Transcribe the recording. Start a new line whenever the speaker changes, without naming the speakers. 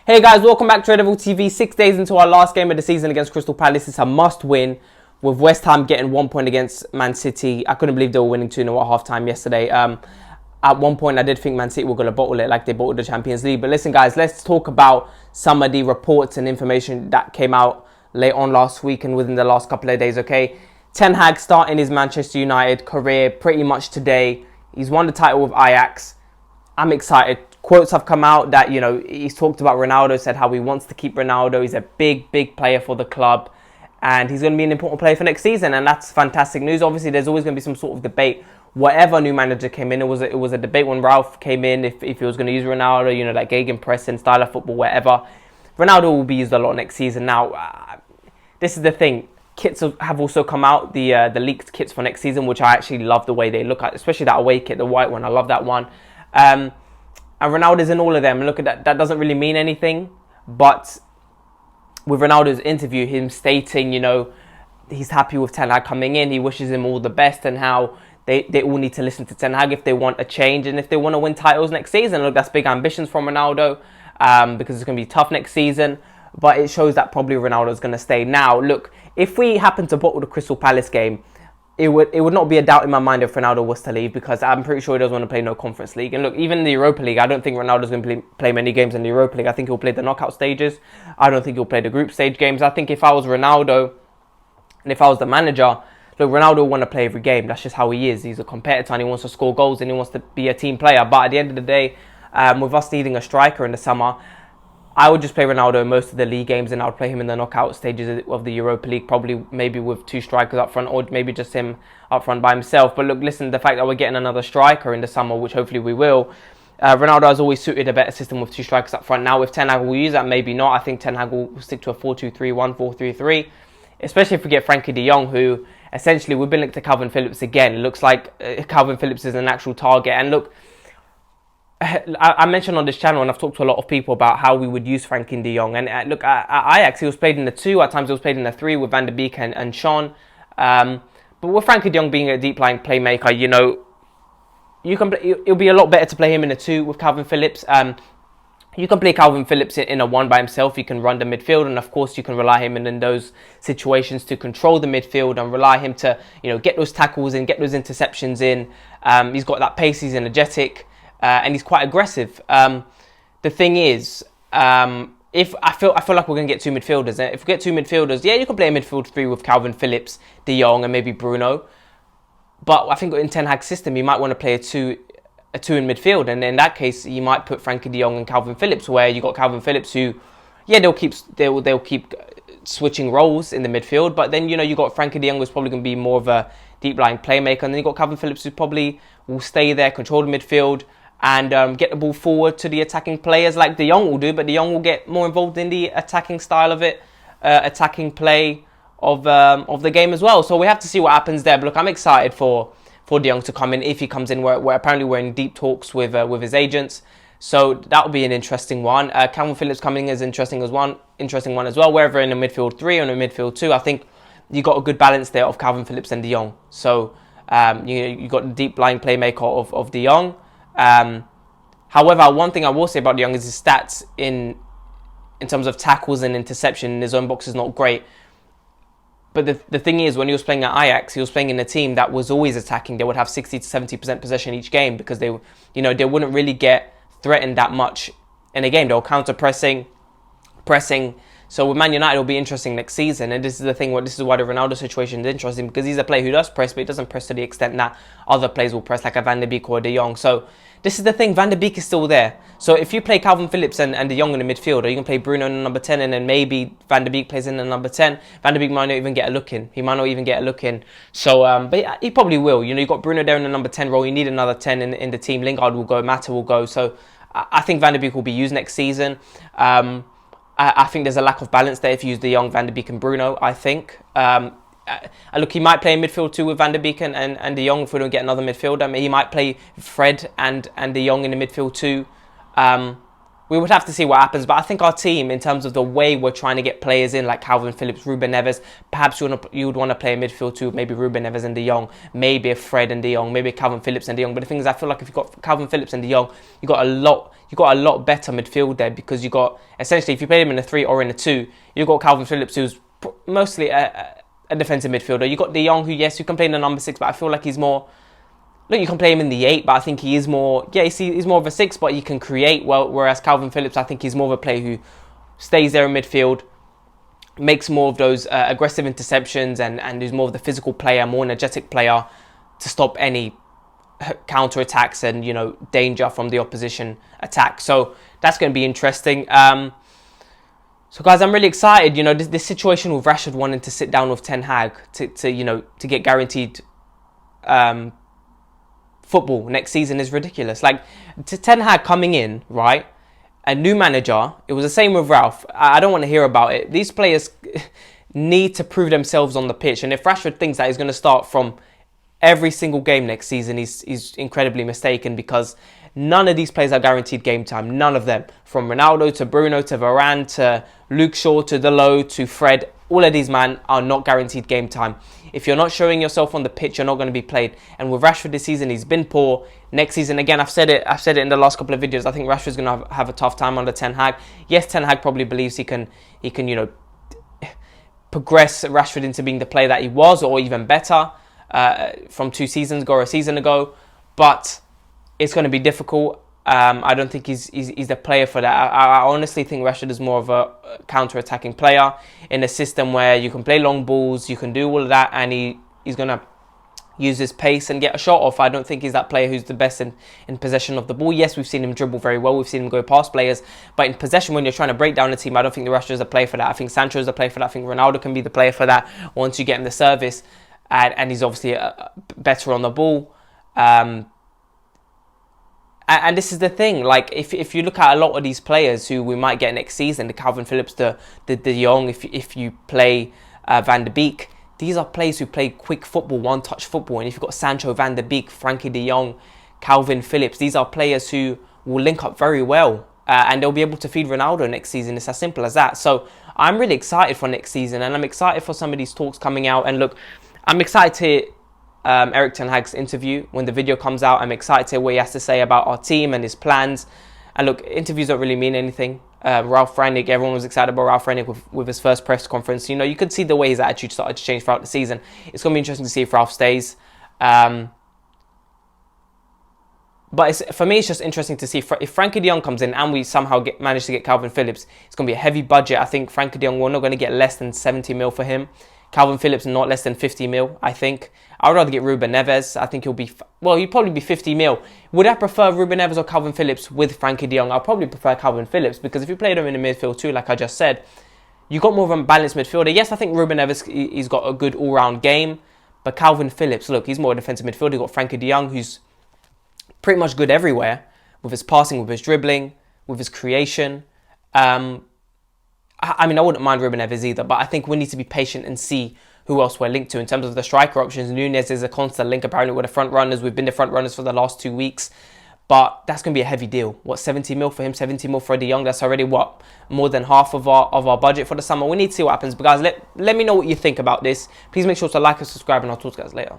Hey guys, welcome back to Red Devil TV. 6 days into our last game of the season against Crystal Palace. It's a must-win, with West Ham getting 1 point against Man City. I couldn't believe they were winning 2-0 at half-time yesterday. At one point, I did think Man City were going to bottle it like they bottled the Champions League. But listen, guys, let's talk about some of the reports and information that came out late on last week and within the last couple of days, okay? Ten Hag starting his Manchester United career pretty much today. He's won the title with Ajax. I'm excited. Quotes have come out that, you know, he's talked about Ronaldo, said how he wants to keep Ronaldo. He's a big player for the club, and he's going to be an important player for next season, and that's fantastic news. Obviously, there's always going to be some sort of debate. Whatever new manager came in, it was a debate when Ralph came in, if he was going to use Ronaldo, you know, that gegenpressing style of football, whatever. Ronaldo will be used a lot next season. Now, this is the thing. Kits have also come out, the leaked kits for next season, which I actually love the way they look at, especially that away kit, the white one. I love that one. And Ronaldo's in all of them. Look at that. That doesn't really mean anything. But with Ronaldo's interview, him stating, you know, he's happy with Ten Hag coming in. He wishes him all the best, and how they all need to listen to Ten Hag if they want a change and if they want to win titles next season. Look, that's big ambitions from Ronaldo, because it's going to be tough next season. But it shows that probably Ronaldo's going to stay. Now, look, if we happen to bottle the Crystal Palace game, it would not be a doubt in my mind if Ronaldo was to leave, because I'm pretty sure he doesn't want to play no Conference League. And look, even in the Europa League, I don't think Ronaldo's going to play many games in the Europa League. I think he'll play the knockout stages. I don't think he'll play the group stage games. I think if I was Ronaldo and if I was the manager, look, Ronaldo will want to play every game. That's just how he is. He's a competitor and he wants to score goals and he wants to be a team player. But at the end of the day, with us needing a striker in the summer, I would just play Ronaldo in most of the league games, and I would play him in the knockout stages of the Europa League, probably maybe with two strikers up front, or maybe just him up front by himself. But look, listen, the fact that we're getting another striker in the summer, which hopefully we will, Ronaldo has always suited a better system with two strikers up front. Now, if Ten Hag will use that, maybe not. I think Ten Hag will stick to a 4-2-3-1, 4-3-3, especially if we get Frankie de Jong, who essentially, we've been linked to Calvin Phillips again. It looks like Calvin Phillips is an actual target. And look, I mentioned on this channel, and I've talked to a lot of people about how we would use Frankie de Jong. And look, at Ajax, he was played in the 2. At times, he was played in the 3 with Van der Beek and Sean. But with Frankie de Jong being a deep-lying playmaker, you know, it'll be a lot better to play him in a 2 with Calvin Phillips. You can play Calvin Phillips in a 1 by himself. You can run the midfield, and of course, you can rely him in those situations to control the midfield and rely him to, you know, get those tackles in, get those interceptions in. He's got that pace. He's energetic. And he's quite aggressive. The thing is, if I feel like we're going to get two midfielders. If we get two midfielders, yeah, you can play a midfield 3 with Calvin Phillips, De Jong, and maybe Bruno. But I think in Ten Hag's system, you might want to play a two in midfield, and in that case, you might put Frankie de Jong and Calvin Phillips, where you got Calvin Phillips, who, yeah, they'll keep switching roles in the midfield. But then, you know, you got Frankie de Jong, who's probably going to be more of a deep lying playmaker, and then you got Calvin Phillips, who probably will stay there, control the midfield, and get the ball forward to the attacking players like De Jong will do. But De Jong will get more involved in the attacking style of it, attacking play of the game as well. So we have to see what happens there. But look, I'm excited for De Jong to come in, if he comes in. We're apparently we're in deep talks with his agents, so that will be an interesting one. Calvin Phillips coming in is interesting one as well. Whether in a midfield 3 or in a midfield 2, I think you got a good balance there of Calvin Phillips and De Jong. So you got the deep lying playmaker of De Jong. However, one thing I will say about De Jong is his stats in terms of tackles and interception in his own box is not great. But the thing is, when he was playing at Ajax, he was playing in a team that was always attacking. They would have 60 to 70% possession each game, because they wouldn't really get threatened that much in a game. They were counter-pressing, pressing. So with Man United, it'll be interesting next season. And this is the thing, this is why the Ronaldo situation is interesting, because he's a player who does press, but he doesn't press to the extent that other players will press, like a Van der Beek or a De Jong. So this is the thing, Van der Beek is still there. So if you play Calvin Phillips and De Jong in the midfield, or you can play Bruno in the number 10, and then maybe Van der Beek plays in the number 10, Van der Beek might not even get a look in. He might not even get a look in. So, but he probably will. You know, you got Bruno there in the number 10 role. You need another 10 in the team. Lingard will go, Mata will go. So I think Van der Beek will be used next season. I think there's a lack of balance there if you use De Jong, Van der Beek and Bruno, I think. Look, he might play in midfield 2 with Van der Beek and De Jong if we don't get another midfielder. I mean, he might play Fred and De Jong in the midfield 2. we would have to see what happens. But I think our team, in terms of the way we're trying to get players in, like Calvin Phillips, Ruben Neves, perhaps you would want to play a midfield too, maybe Ruben Neves and De Jong, maybe a Fred and De Jong, maybe a Calvin Phillips and De Jong. But the thing is, I feel like if you've got Calvin Phillips and De Jong, you got a lot better midfield there, because you got, essentially, if you play him in a 3 or in a 2, you got Calvin Phillips, who's mostly a defensive midfielder. You got De Jong, who, yes, you can play in the number 6, but I feel like he's more. Look, you can play him in the 8, but I think he is more. Yeah, he's more of a 6, but he can create well. Whereas Calvin Phillips, I think he's more of a player who stays there in midfield, makes more of those aggressive interceptions, and is more of the physical player, more energetic player to stop any counter attacks and, you know, danger from the opposition attack. So that's going to be interesting. So guys, I'm really excited. You know, this situation with Rashford wanting to sit down with Ten Hag to get guaranteed football next season is ridiculous. Like, to Ten Hag coming in, right, a new manager, it was the same with Ralph. I don't want to hear about it. These players need to prove themselves on the pitch, and if Rashford thinks that he's going to start from every single game next season, he's incredibly mistaken, because none of these players are guaranteed game time. None of them. From Ronaldo to Bruno to Varane to Luke Shaw to Delo to Fred, all of these men are not guaranteed game time. If you're not showing yourself on the pitch, you're not going to be played. And with Rashford this season, he's been poor. Next season, again, I've said it in the last couple of videos, I think Rashford's going to have a tough time under Ten Hag. Yes, Ten Hag probably believes he can, you know, progress Rashford into being the player that he was, or even better, from 2 seasons ago or a season ago. But it's going to be difficult. I don't think he's the player for that. I honestly think Rashford is more of a counter-attacking player in a system where you can play long balls, you can do all of that, and he's going to use his pace and get a shot off. I don't think he's that player who's the best in possession of the ball. Yes, we've seen him dribble very well. We've seen him go past players. But in possession, when you're trying to break down a team, I don't think the Rashford is a player for that. I think Sancho is a player for that. I think Ronaldo can be the player for that once you get him the service. And he's obviously better on the ball. And this is the thing, like, if you look at a lot of these players who we might get next season, the Calvin Phillips, the De Jong, if you play Van de Beek, these are players who play quick football, one-touch football. And if you've got Sancho, Van de Beek, Frankie de Jong, Calvin Phillips, these are players who will link up very well. And they'll be able to feed Ronaldo next season. It's as simple as that. So I'm really excited for next season, and I'm excited for some of these talks coming out. And look, I'm excited to hear Erik Ten Hag's interview when the video comes out. I'm excited to hear what he has to say about our team and his plans. And look, interviews don't really mean anything. Ralf Rangnick, everyone was excited about Ralf Rangnick with his first press conference. You know, you could see the way his attitude started to change throughout the season. It's going to be interesting to see if Ralf stays. But for me, it's just interesting to see if Frankie de Jong comes in and we somehow manage to get Calvin Phillips. It's going to be a heavy budget. I think Frankie de Jong, we're not going to get less than 70 mil for him. Calvin Phillips, not less than 50 mil, I think. I would rather get Ruben Neves. I think he'll probably be 50 mil. Would I prefer Ruben Neves or Calvin Phillips with Frankie de Jong? I'll probably prefer Calvin Phillips, because if you played him in the midfield too, like I just said, you got more of a balanced midfielder. Yes, I think Ruben Neves, he's got a good all-round game, but Calvin Phillips, look, he's more a defensive midfielder. You've got Frankie de Jong, who's pretty much good everywhere, with his passing, with his dribbling, with his creation. I mean, I wouldn't mind Ruben Neves either, but I think we need to be patient and see who else we're linked to. In terms of the striker options, Nunez is a constant link. Apparently, we're the front runners. We've been the front runners for the last 2 weeks. But that's going to be a heavy deal. What, 70 mil for him, 70 mil for De Jong? That's already, what, more than half of our budget for the summer. We need to see what happens. But guys, let me know what you think about this. Please make sure to like and subscribe, and I'll talk to you guys later.